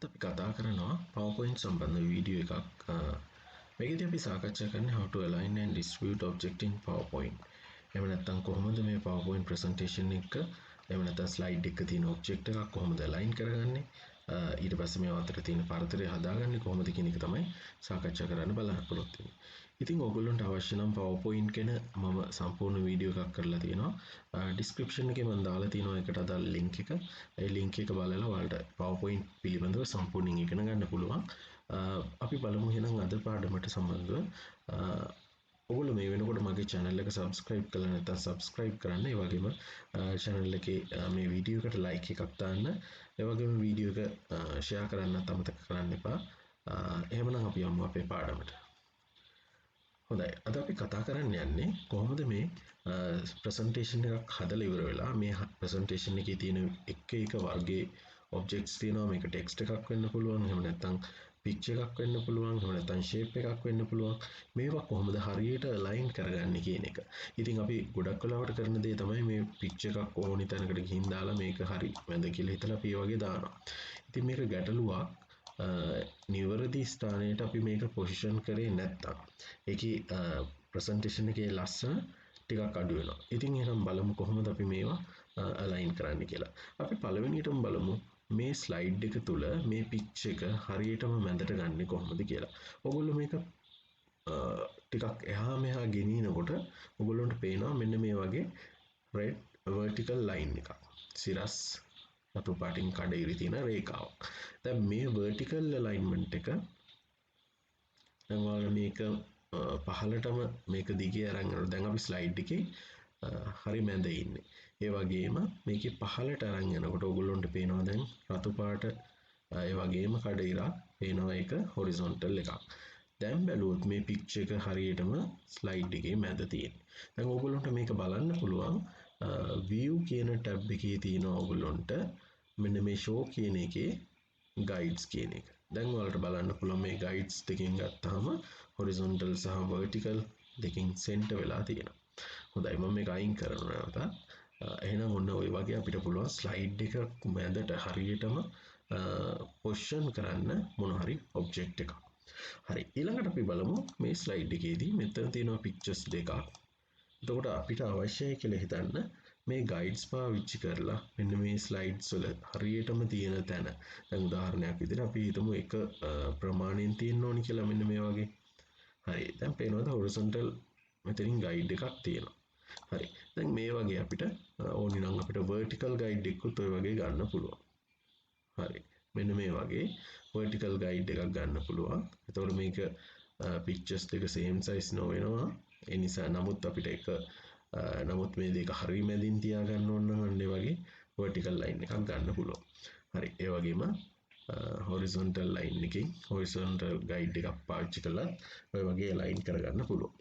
අදත් අපි කතා කරනවා PowerPoint සම්බන්ධ වීඩියෝ එකක්. මේකදී අපි සාකච්ඡා කරන්නේ how to align and distribute object in PowerPoint. එහෙම නැත්නම් කොහොමද මේ PowerPoint presentation එක එහෙම නැත්නම් slide එකක තියෙන object එකක් කොහොමද align කරගන්නේ? ඊට පස්සේ මේ අතර තියෙන පරතරය හදාගන්නේ කොහොමද කියන එක තමයි සාකච්ඡා කරන්න බලාපොරොත්තු වෙන්නේ. ඉතින් ඔයගොල්ලන්ට අවශ්‍ය නම් PowerPoint ගැන මම සම්පූර්ණ වීඩියෝ එකක් කරලා තියෙනවා. description එකේ මම දාලා තියෙනවා ඒකට අදාළ link එක. ඒ link එක බලලා ඔයාලට PowerPoint පිළිබඳව සම්පූර්ණයෙන් ඉගෙන ගන්න පුළුවන්. අපි බලමු එහෙනම් අද පාඩමට සම්බන්ධව ඔගොල්ලෝ මේ වෙනකොට මගේ channel එක subscribe කරලා නැත්නම් subscribe කරන්න. ඒ වගේම channel එකේ මේ වීඩියෝ එකට like එකක් දාන්න. ඒ වගේම වීඩියෝ එක share කරන්නත් අමතක කරන්න එපා. එහෙමනම් අපි යමු අපේ පාඩමට. හොඳයි. අද අපි කතා කරන්න යන්නේ කොහොමද මේ presentation එකක් හදලා ඉවර වෙලා මේ presentation එකේ තියෙන එක වර්ගයේ objects තියෙනවා. මේක text එකක් වෙන්න පුළුවන්. එහෙම නැත්නම් picture එකක් වෙන්න පුළුවන්. එහෙම නැත්නම් shape එකක් වෙන්න පුළුවන්. මේවා කොහොමද හරියට align කරගන්නේ කියන එක. ඉතින් අපි ගොඩක් වෙලාවට කරන දේ තමයි මේ picture එකක් ඕනි තැනකට ගිහින් දාලා මේක හරි වැඳ කියලා හිතලා අපි වගේ දානවා. ඉතින් මේක ගැටලුවක්. නිවැරදි ස්ථානයට අපි මේක පොසිෂන් කරේ නැත්තම් ඒකේ ප්‍රසන්ටේෂන් එකේ ලස්සන ටිකක් අඩු වෙනවා. ඉතින් එහෙනම් බලමු කොහොමද අපි මේවා අලයින් කරන්න කියලා. අපි පළවෙනියටම බලමු මේ ස්ලයිඩ් එක තුල මේ පිච් එක හරියටම මැදට ගන්නෙ කොහොමද කියලා. ඔයගොල්ලෝ මේක ටිකක් එහා මෙහා ගෙනියනකොට ඔයගොල්ලන්ට පේනවා මෙන්න මේ වගේ red vertical line එකක්. සිරස් රතු පාටින් කඩ ඉරි තියෙන රේඛාවක්. දැන් මේ vertical alignment එක දැන් ඔයාලා මේක පහළටම මේක දිගේ අරන් යනවා. දැන් අපි slide එකේ හරි මැද ඉන්නේ. ඒ වගේම මේකේ පහළට අරන් යනකොට ඔයගොල්ලන්ට පේනවා දැන් රතු පාට ඒ වගේම කඩ ඉරක් පේනවා. ඒක horizontal එකක්. දැන් බැලුවොත් මේ picture එක හරියටම slide එකේ මැද තියෙන්නේ. දැන් ඔයගොල්ලන්ට මේක බලන්න පුළුවන් view කියන tab එකේ තියෙනවා ඔයගොල්ලන්ට මෙන්න මේ show කියන එකේ guides කියන එක. දැන් ඔයාලට බලන්න පුළුවන් මේ guides දෙකෙන් ගත්තාම horizontal සහ vertical දෙකෙන් center වෙලා තියෙනවා. හොඳයි මම මේක අයින් කරනවා නැවත. එහෙනම් ඔන්න ඔය වගේ අපිට පුළුවන් slide එක මැදට හරියටම position කරන්න මොන හරි object එකක්. හරි ඊළඟට අපි බලමු මේ slide එකේදී මෙතන තියෙනවා pictures දෙකක්. එතකොට අපිට අවශ්‍යයි කියලා හිතන්න මේ guides පාවිච්චි කරලා මෙන්න මේ slides වල හරියටම තියෙන තැන දැන් උදාහරණයක් විදිහට අපි හිතමු එක ප්‍රමාණයෙන් තියෙන්න ඕනි කියලා මෙන්න මේ වගේ. හරි දැන් පේනවද horizontal මෙතනින් guide එකක් තියෙනවා. හරි දැන් මේ වගේ අපිට ඕනි නම් අපිට vertical guide එකකුත් ඔය වගේ ගන්න පුළුවන්. හරි මෙන්න මේ වගේ vertical guide එකක් ගන්න පුළුවන්. එතකොට මේක pictures දෙක same size නොවෙනවා. ඒ නිසා නමුත් අපිට එක නමුත් මේ දෙක හරි මැදින් තියාගන්න ඕන නම් අන්න ඒ වගේ vertical line එකක් ගන්න පුළුවන්. හරි ඒ වගේම horizontal line එකකින් horizontal guide එකක් පාවිච්චි කළා ඔය වගේ align කරගන්න පුළුවන්.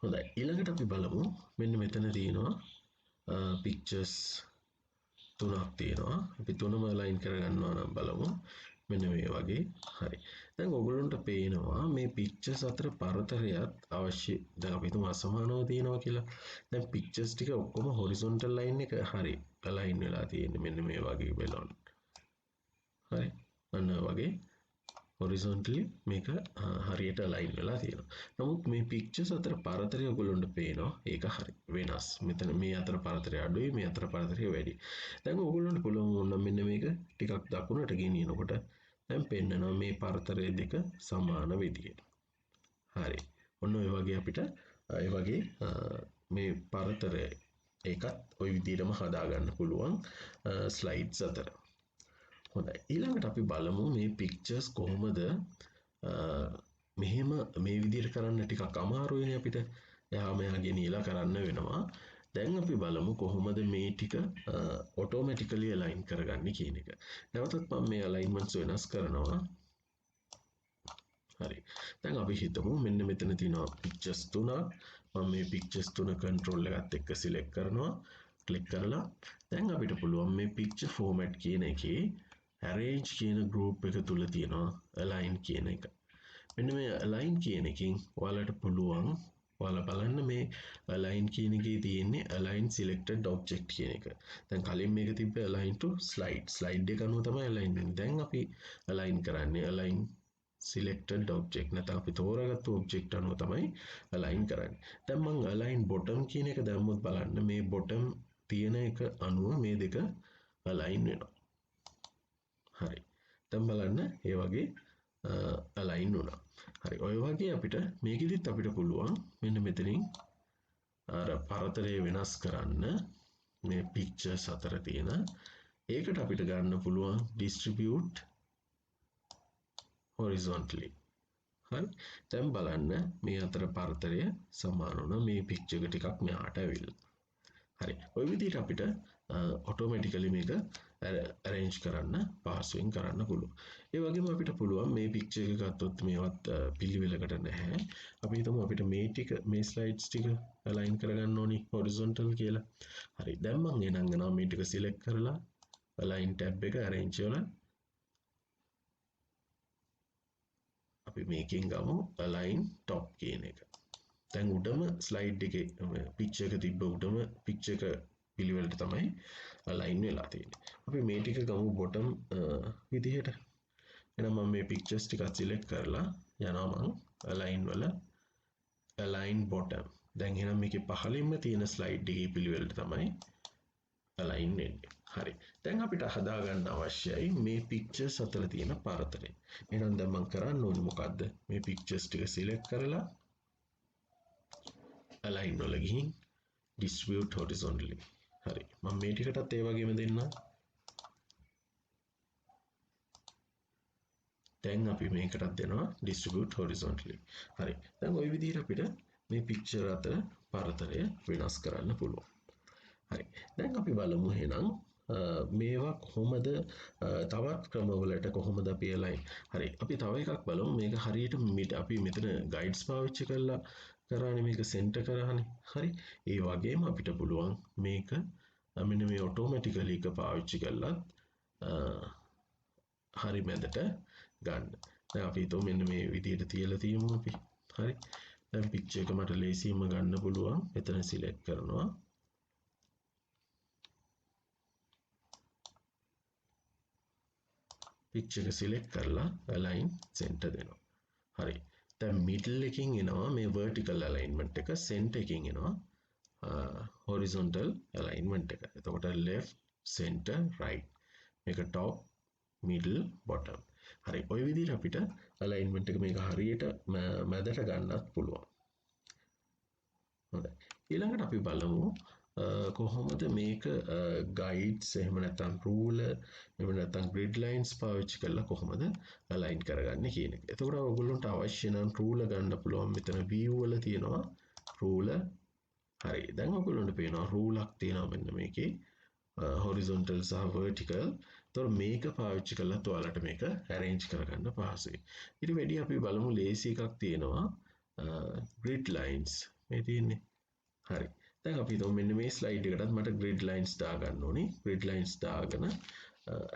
හොඳයි ඊළඟට අපි බලමු මෙන්න මෙතන තියෙනවා pictures තුනක් තියෙනවා. අපි තුනම align කරගන්නවා නම් බලමු මෙන්න මේ වගේ. හරි දැන් ඔයගොල්ලන්ට පේනවා මේ pictures අතර පරතරයත් අවශ්‍ය දැන් අපි හිතමු අසමානව තියෙනවා කියලා. දැන් pictures ටික ඔක්කොම horizontal line එක හරි align වෙලා තියෙන්නේ මෙන්න මේ වගේ balloon. හරි අන්න වගේ horizontally මේක හරියට align වෙලා තියෙනවා. නමුත් මේ pictures අතර පරතරය ඔයගොල්ලන්ට පේනවා ඒක හරි වෙනස්. මෙතන මේ අතර පරතරය අඩුයි මේ අතර පරතරය වැඩි. දැන් ඔයගොල්ලන්ට පුළුවන් වුණා මෙන්න මේක ටිකක් දකුණට ගෙනියනකොට දැන් පෙන්නනවා මේ පරතරය දෙක සමාන විදියට. හරි. ඔන්න ඔය වගේ අපිට ඒ වගේ මේ පරතරය ඒකත් ওই විදිහටම හදා ගන්න පුළුවන් slides අතර. හොඳයි ඊළඟට අපි බලමු මේ pictures කොහොමද මෙහෙම මේ විදිහට කරන්න ටිකක් අමාරුයිනේ අපිට. එහා මෙහා ගෙනියලා කරන්න වෙනවා. දැන් අපි බලමු කොහොමද මේ ටික automatically align කරගන්නේ කියන එක. නැවතත් මම මේ alignments වෙනස් කරනවා. හරි. දැන් අපි හිතමු මෙන්න මෙතන තියෙනවා pictures තුනක්. මම මේ pictures තුන control එකත් එක්ක select කරනවා. click කරලා දැන් අපිට පුළුවන් මේ picture format කියන එකේ arrange කියන group එක තුල තියෙනවා align කියන එක. මෙන්න මේ align කියන එකෙන් ඔයාලට පුළුවන් ඔයාලා බලන්න මේ align කියන එකේ තියෙන්නේ align selected object කියන එක. දැන් කලින් මේක තිබ්බේ align to slide එක අනුව තමයි align වෙන්නේ. දැන් අපි align කරන්නේ align selected object නැත්නම් අපි තෝරාගත්තු object අනුව තමයි align කරන්නේ. දැන් මම align bottom කියන එක දැම්මොත් බලන්න මේ bottom තියෙන එක අනුව මේ දෙක align වෙනවා. හරි. දැන් බලන්න ඒ වගේ align වුණා. හරි. ඔය වගේ අපිට මේකෙදිත් අපිට පුළුවන් මෙන්න මෙතනින් අර පරතරය වෙනස් කරන්න මේ pictures අතර තියෙන ඒකට අපිට ගන්න පුළුවන් distribute horizontally. හරි. දැන් බලන්න මේ අතර පරතරය සමාන වුණා මේ picture එක ටිකක් මෙහාට ඇවිල්ලා. හරි. ඔය විදිහට අපිට automatically මේක arrange කරන්න පහසුවෙන් කරන්න පුළුවන්. ඒ වගේම අපිට පුළුවන් මේ picture එක ගත්තොත් මේවත් පිළිවෙලකට නැහැ. අපි හිතමු අපිට මේ ටික මේ slides ටික align කරගන්න ඕනි horizontal කියලා. හරි. දැන් මම එනං යනවා මේ ටික select කරලා align tab එක arrange වල අපි මේකෙන් ගමු align top කියන එක. දැන් උඩම slide එකේ picture එක තිබ්බ උඩම picture එක පිළිවෙලට තමයි align වෙලා තියෙන්නේ. අපි මේ ටික ගමු bottom විදිහට. එහෙනම් මම මේ pictures ටික select කරලා යනවා මම align වල align bottom. දැන් එහෙනම් මේකේ පහළින්ම තියෙන slide එකේ පිළිවෙලට තමයි align වෙන්නේ. හරි. දැන් අපිට හදා ගන්න අවශ්‍යයි මේ pictures අතර තියෙන පරතරය. එහෙනම් දැන් මම කරන්න ඕනේ මොකද්ද? මේ pictures ටික select කරලා align වල ගිහින් distribute horizontally. හරි. මම මේ ටිකටත් ඒ වගේම දෙන්නම්. දැන් අපි මේකටත් දෙනවා distribute horizontally. හරි. දැන් ওই විදිහට අපිට මේ picture අතර පරතරය වෙනස් කරන්න පුළුවන්. හරි. දැන් අපි බලමු එහෙනම් මේවා කොහොමද තවත් ක්‍රමවලට කොහොමද අපි align. හරි. අපි තව එකක් බලමු. මේක හරියට අපි මෙතන guides පාවිච්චි කරලා කරානේ මේක center කරානේ. හරි. ඒ වගේම අපිට පුළුවන් මේක මෙන්න මේ automatically එක පාවිච්චි කරලා හරි මැදට ගන්න. දැන් අපි හිතමු මෙන්න මේ විදිහට තියලා තියමු අපි. හරි. දැන් picture එක මට ලේසියෙන්ම ගන්න පුළුවන්. මෙතන select කරනවා. picture එක select කරලා align center දෙනවා. හරි. දැන් middle එකකින් එනවා මේ vertical alignment එක, center එකකින් එනවා horizontal alignment එක. එතකොට left, center, right. මේක top, middle, bottom. හරි. ඔය විදිහට අපිට alignment එක මේක හරියට මැදට ගන්නත් පුළුවන්. හොඳයි. ඊළඟට අපි බලමු කොහොමද මේක guides එහෙම නැත්නම් ruler එහෙම නැත්නම් grid lines පාවිච්චි කරලා කොහොමද align කරගන්නේ කියන එක. එතකොට ඔයගොල්ලන්ට අවශ්‍ය නම් ruler ගන්න පුළුවන්. මෙතන view වල තියෙනවා ruler. හරි. දැන් ඔයගොල්ලන්ට පේනවා rulerක් තියෙනවා මෙන්න මේකේ horizontal සහ vertical. එතකොට මේක පාවිච්චි කරලා ඔයාලට මේක arrange කරගන්න පහසුයි. ඊට වැඩි අපි බලමු ලේසි එකක් තියෙනවා grid lines. මේ තියෙන්නේ. හරි. දැන් අපි හිතමු මෙන්න මේ slide එකටත් මට grid lines දාගන්න ඕනි. grid lines දාගෙන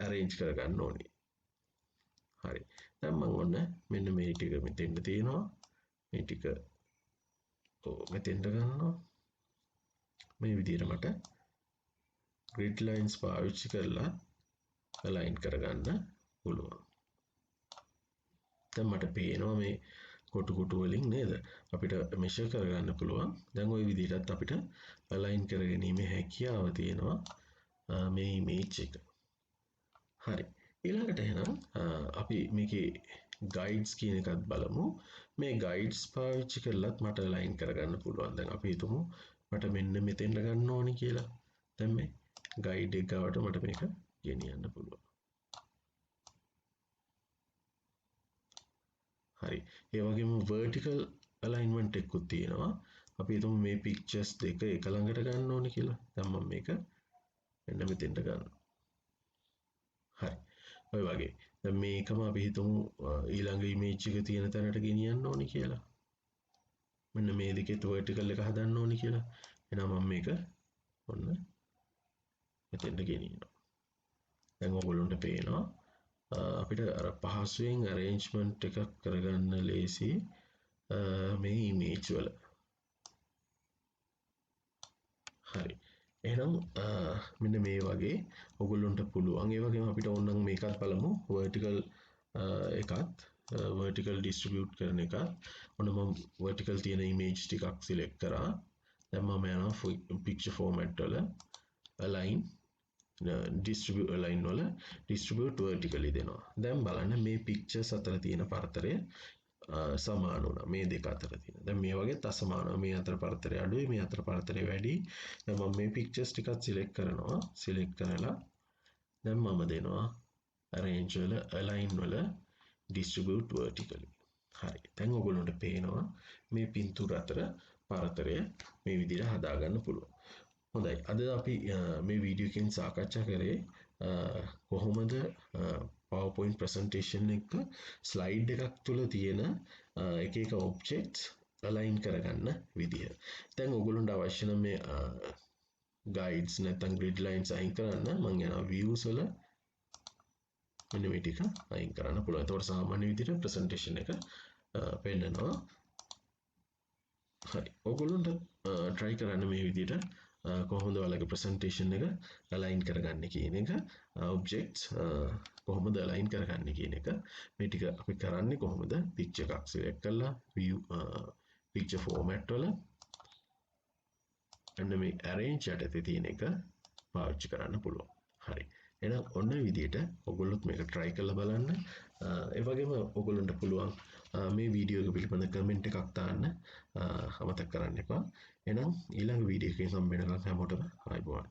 arrange කරගන්න ඕනි. හරි. දැන් මම ඔන්න මෙන්න මේ ටික මෙතෙන්ට තියෙනවා. මේ ටික මෙතෙන්ට ගන්නවා. මේ විදිහට මට grid lines පාවිච්චි කරලා align කරගන්න පුළුවන්. දැන් මට පේනවා මේ කොටු වලින් නේද අපිට measure කරගන්න පුළුවන්. දැන් ওই විදිහටත් අපිට align කරගැනීමේ හැකියාව තියෙනවා මේ image එක. හරි. ඊළඟට එහෙනම් අපි මේකේ guides කියන එකත් බලමු. මේ guides පාවිච්චි කරලත් මට align කරගන්න පුළුවන්. දැන් අපි හිතමු මට මෙන්න මෙතෙන්ට ගන්න ඕනි කියලා. දැන් මේ guide එක ගාවට මට මේක ගෙනියන්න පුළුවන්. හරි. ඒ වගේම vertical alignment එකකුත් තියෙනවා. අපි හිතමු මේ pictures දෙක එක ළඟට ගන්න ඕනේ කියලා. දැන් මම මේක මෙන්න මෙතෙන්ට ගන්නවා. හරි. ඔය වගේ. දැන් මේකම අපි හිතමු ඊළඟ image එක තියෙන තැනට ගෙනියන්න ඕනේ කියලා. මෙන්න මේ දෙකේත් vertical එක හදන්න ඕනේ කියලා. එහෙනම් මම මේක ඔන්න මෙතෙන්ට ගෙනියනවා. දැන් ඔයගොල්ලන්ට පේනවා අපිට අර පහසුවෙන් arrangement එකක් කරගන්න ලේසි මේ image වල. හරි. එහෙනම් මෙන්න මේ වගේ ඔයගොල්ලන්ට පුළුවන්. ඒ වගේම අපිට ඕනනම් මේකත් බලමු. vertical එකත් vertical distribute කරන එකත්. ඔන්න මම vertical තියෙන image ටිකක් select කරා. දැන් මම යනවා picture format වල align distribute align වල distribute vertically දෙනවා. දැන් බලන්න මේ pictures අතර තියෙන පරතරය සමාන වුණා මේ දෙක අතර තියෙන. දැන් මේ වගේ අසමානව මේ අතර පරතරය අඩුයි මේ අතර පරතරය වැඩි. දැන් මම මේ pictures ටිකක් select කරනවා. select කරලා දැන් මම දෙනවා arrange වල align වල distribute vertically. හරි. දැන් ඔයගොල්ලන්ට පේනවා මේ පින්තූර අතර පරතරය මේ විදිහට හදා ගන්න පුළුවන්. හොඳයි. අද අපි මේ වීඩියෝ එකෙන් සාකච්ඡා කරේ කොහොමද PowerPoint presentation එක slide එකක් තුල තියෙන එක එක objects align කරගන්න විදිහ. දැන් ඔයගොල්ලන්ට අවශ්‍ය නම් මේ guides නැත්නම් grid lines අයින් කරන්න මම යනවා views වල මෙන්න මේ ටික අයින් කරන්න පුළුවන්. ඒතකොට සාමාන්‍ය විදිහට presentation එක පෙන්නනවා. හරි. ඔයගොල්ලන්ට try කරන්න මේ විදිහට කොහොමද ඔයාලගේ presentation එක align කරගන්නේ කියන එක objects කොහොමද align කරගන්නේ කියන එක මේ ටික අපි කරන්නේ කොහොමද picture එකක් select කරලා view picture format වල අන්න මේ arrange යටතේ තියෙන එක පාවිච්චි කරන්න පුළුවන්. හරි. එහෙනම් ඔන්න විදිහට ඔයගොල්ලොත් මේක try කරලා බලන්න. ඒ වගේම ඔයගොල්ලන්ට පුළුවන් මේ වීඩියෝ එක පිළිබඳ කමෙන්ට් එකක් දාන්න අමතක කරන්න එපා. එහෙනම් ඊළඟ වීඩියෝ එකකින් හම්බ වෙනකන් හැමෝටම ආයුබෝවන්.